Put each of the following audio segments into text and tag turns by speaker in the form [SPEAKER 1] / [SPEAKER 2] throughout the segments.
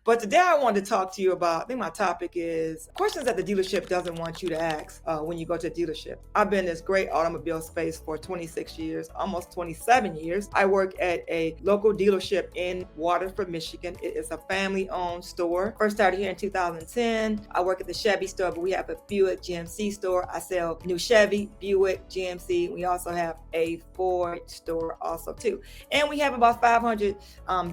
[SPEAKER 1] But today I wanted to talk to you about, I think my topic is questions that the dealership doesn't want you to ask when you go to a dealership. I've been in this great automobile space for 26 years, almost 27 years. I work at a local dealership in Waterford, Michigan. It is a family-owned store. First started here in 2010. I work at the Chevy store, but we have a Buick GMC store. I sell new Chevy, Buick, GMC. We also have a Ford store also too. And we have about 500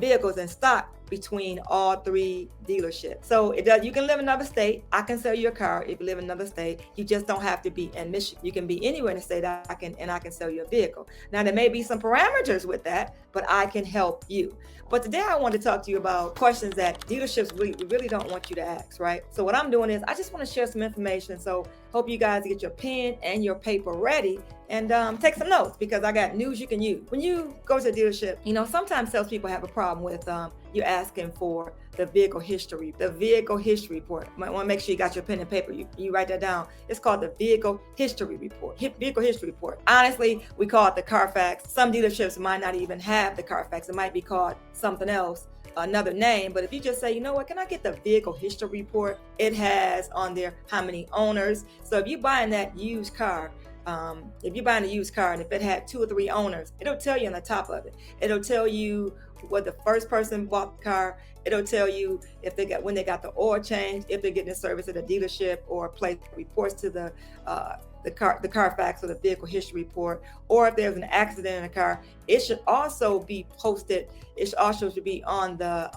[SPEAKER 1] vehicles in stock between all three dealerships. So it does. You can live in another state. I can sell you a car if you live in another state. You just don't have to be in Michigan. You can be anywhere in the state. I can sell you a vehicle. Now there may be some parameters with that, but I can help you. But today I want to talk to you about questions that dealerships really don't want you to ask, right? So what I'm doing is I just want to share some information. So hope you guys get your pen and your paper ready and take some notes, because I got news you can use. When you go to a dealership, sometimes salespeople have a problem with you asking for the vehicle history report. You might want to make sure you got your pen and paper. You write that down. It's called the vehicle history report. Vehicle history report. Honestly, we call it the Carfax. Some dealerships might not even have the Carfax. It might be called something else, another name. But if you just say, you know what, can I get the vehicle history report? It has on there how many owners. So if you're buying that used car, if you're buying a used car and if it had 2 or 3 owners, it'll tell you on the top of it. It'll tell you what the first person bought the car. It'll tell you if when they got the oil change, if they're getting a service at a dealership, or place reports to the Carfax or the vehicle history report, or if there's an accident in a car. It should also be posted. It should be on the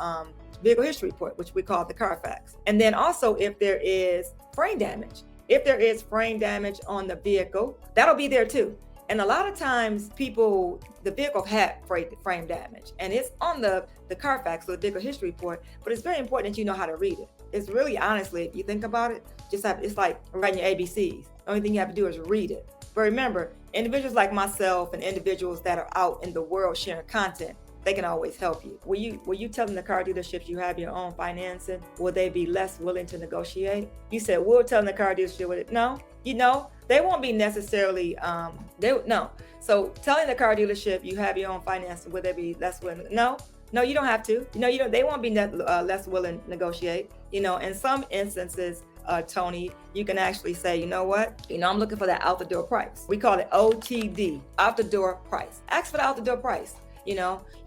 [SPEAKER 1] vehicle history report, which we call the Carfax. And then also if there is frame damage. If there is frame damage on the vehicle, that'll be there too. And a lot of times the vehicle had frame damage, and it's on the Carfax or the vehicle history report, but it's very important that you know how to read it. It's really, honestly, if you think about it, it's like writing your ABCs. The only thing you have to do is read it. But remember, individuals like myself and individuals that are out in the world sharing content, they can always help you. Were you telling the car dealerships you have your own financing? Will they be less willing to negotiate? You said, we're telling the car dealership, no, they won't be necessarily, no. So telling the car dealership you have your own financing, will they be less willing? No, you don't have to. They won't be less willing to negotiate. In some instances, Tony, you can actually say, you know what? I'm looking for that out the door price. We call it OTD, out the door price. Ask for the out the door price.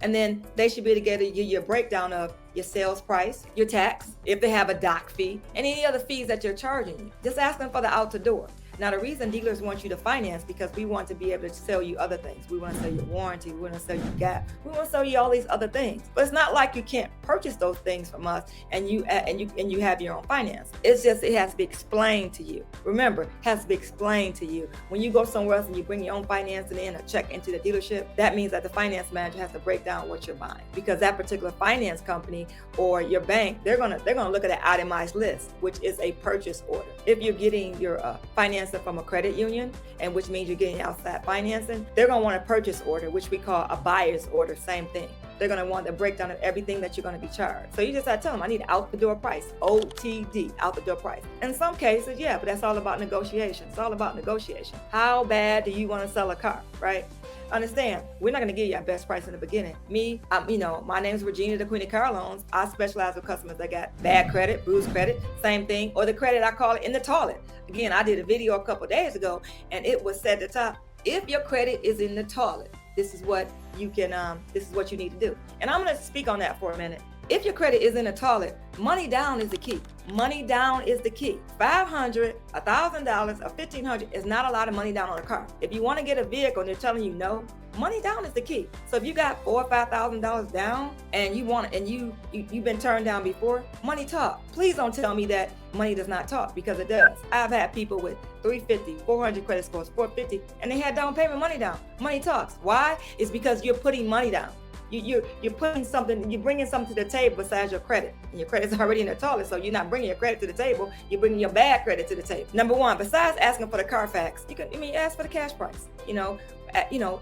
[SPEAKER 1] And then they should be able to give you a breakdown of your sales price, your tax, if they have a dock fee, and any other fees that you're charging you. Just ask them for the out the door. Now, the reason dealers want you to finance, because we want to be able to sell you other things. We want to sell you warranty. We want to sell you gap. We want to sell you all these other things. But it's not like you can't purchase those things from us and you have your own finance. It's just, it has to be explained to you. Remember, it has to be explained to you. When you go somewhere else and you bring your own financing in or check into the dealership, that means that the finance manager has to break down what you're buying, because that particular finance company or your bank, they're gonna look at an itemized list, which is a purchase order. If you're getting your financing from a credit union, and which means you're getting outside financing, they're going to want a purchase order, which we call a buyer's order. Same thing. They're going to want the breakdown of everything that you're going to be charged. So you just have to tell them, I need out the door price, OTD, out the door price. In some cases, yeah, but that's all about negotiation. It's all about negotiation. How bad do you want to sell a car, right? Understand, we're not going to give you our best price in the beginning. My name is Regina, the Queen of Car Loans. I specialize with customers that got bad credit, bruised credit, same thing, or the credit I call it in the toilet. Again, I did a video a couple days ago, and it was said at the top, if your credit is in the toilet, this is what you need to do. And I'm going to speak on that for a minute. If your credit is in the toilet, money down is the key. Money down is the key. $500, $1,000, or $1,500 is not a lot of money down on a car. If you want to get a vehicle and they're telling you no, money down is the key. So if you got $4,000 or $5,000 down and you've been turned down before, money talk. Please don't tell me that money does not talk, because it does. I've had people with 350, 400 credit scores, 450, and they had down payment money down. Money talks. Why? It's because you're putting money down. You're putting something, you're bringing something to the table besides your credit. And your credit's already in the toilet, so you're not bringing your credit to the table. You're bringing your bad credit to the table. Number one, besides asking for the Carfax, ask for the cash price.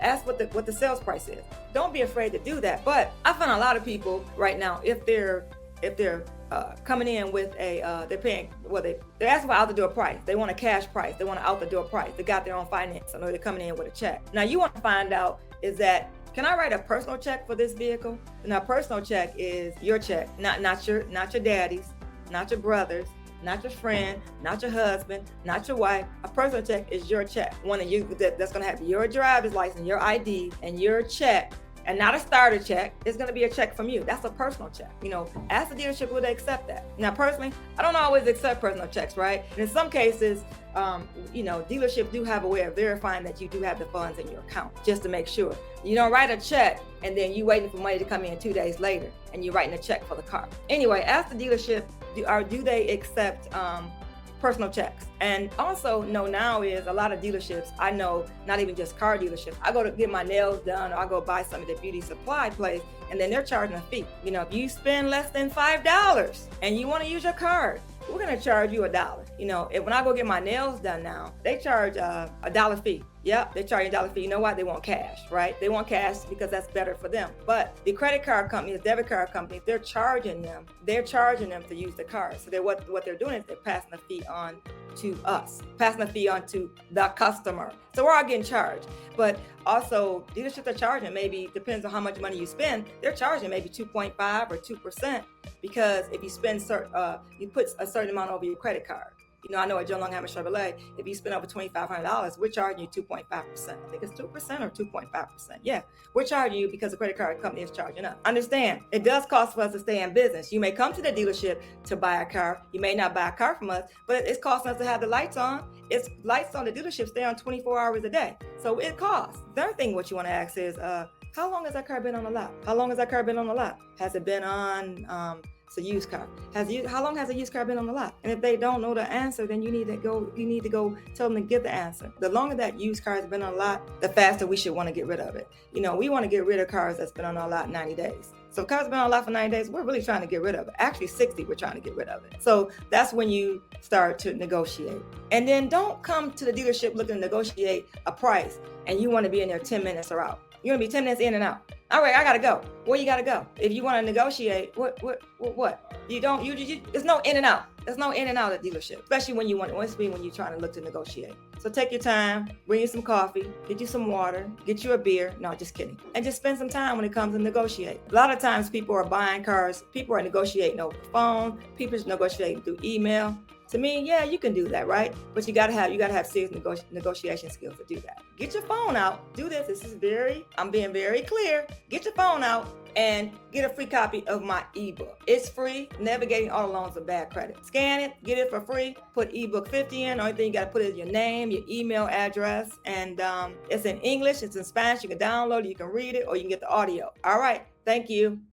[SPEAKER 1] Ask what the sales price is. Don't be afraid to do that. But I find a lot of people right now, if they're coming in with they're asking for out the door price. They want a cash price. They want an out the door price. They got their own finance. I know they're coming in with a check. Now you want to find out is that Can I write a personal check for this vehicle? Now, personal check is your check, not your daddy's, not your brother's, not your friend, not your husband, not your wife. A personal check is your check. One of you that's going to have your driver's license, your ID, and your check, and not a starter check. It's going to be a check from you. That's a personal check. Ask the dealership, will they accept that? Now, personally, I don't always accept personal checks, right? And in some cases, dealerships do have a way of verifying that you do have the funds in your account, just to make sure. You don't write a check and then you waiting for money to come in 2 days later and you're writing a check for the car. Anyway, ask the dealership, do they accept personal checks? And also now is a lot of dealerships, I know, not even just car dealerships. I go to get my nails done, or I go buy something at the beauty supply place, and then they're charging a fee. If you spend less than $5 and you want to use your card, we're going to charge you $1. When I go get my nails done now, they charge a $1 fee. Yep, they charge you $1 fee. You know why? They want cash, right? They want cash because that's better for them. But the credit card companies, debit card companies, they're charging them to use the card. So what they're doing is they're passing the fee on to us, passing the fee on to the customer. So we're all getting charged. But also, dealerships are charging, maybe, depends on how much money you spend, they're charging maybe 2.5 or 2%, because if you spend you put a certain amount over your credit card. I know at Joe Long Hammer Chevrolet, if you spend over $2,500, we're charging you 2.5%. I think it's 2% or 2.5%. Yeah, we're charging you because the credit card company is charging us. Understand, it does cost for us to stay in business. You may come to the dealership to buy a car. You may not buy a car from us, but it's costing us to have the lights on. It's lights on the dealership stay on 24 hours a day. So it costs. The other thing what you want to ask is, how long has that car been on the lot? How long has that car been on the lot? Has it been on... It's a used car. How long has a used car been on the lot? And if they don't know the answer, then you need to go tell them to get the answer. The longer that used car has been on the lot, the faster we should want to get rid of it. We want to get rid of cars that's been on our lot 90 days. So if cars been on the lot for 90 days, we're really trying to get rid of it. Actually 60, we're trying to get rid of it. So that's when you start to negotiate. And then don't come to the dealership looking to negotiate a price and you want to be in there 10 minutes or out. You're going to be 10 minutes in and out. All right, I got to go. Where you got to go? If you want to negotiate, what? There's no in and out. There's no in and out at dealership, especially when you're trying to look to negotiate. So take your time, bring you some coffee, get you some water, get you a beer. No, just kidding. And just spend some time when it comes to negotiate. A lot of times people are buying cars. People are negotiating over the phone. People are negotiating through email. To me, yeah, you can do that, right? But you gotta have serious negotiation skills to do that. Get your phone out. Do this. I'm being very clear. Get your phone out and get a free copy of my ebook. It's free. Navigating Auto Loans with Bad Credit. Scan it, get it for free. Put ebook 50 in. Only thing you gotta put is your name, your email address, and it's in English. It's in Spanish. You can download it. You can read it, or you can get the audio. All right. Thank you.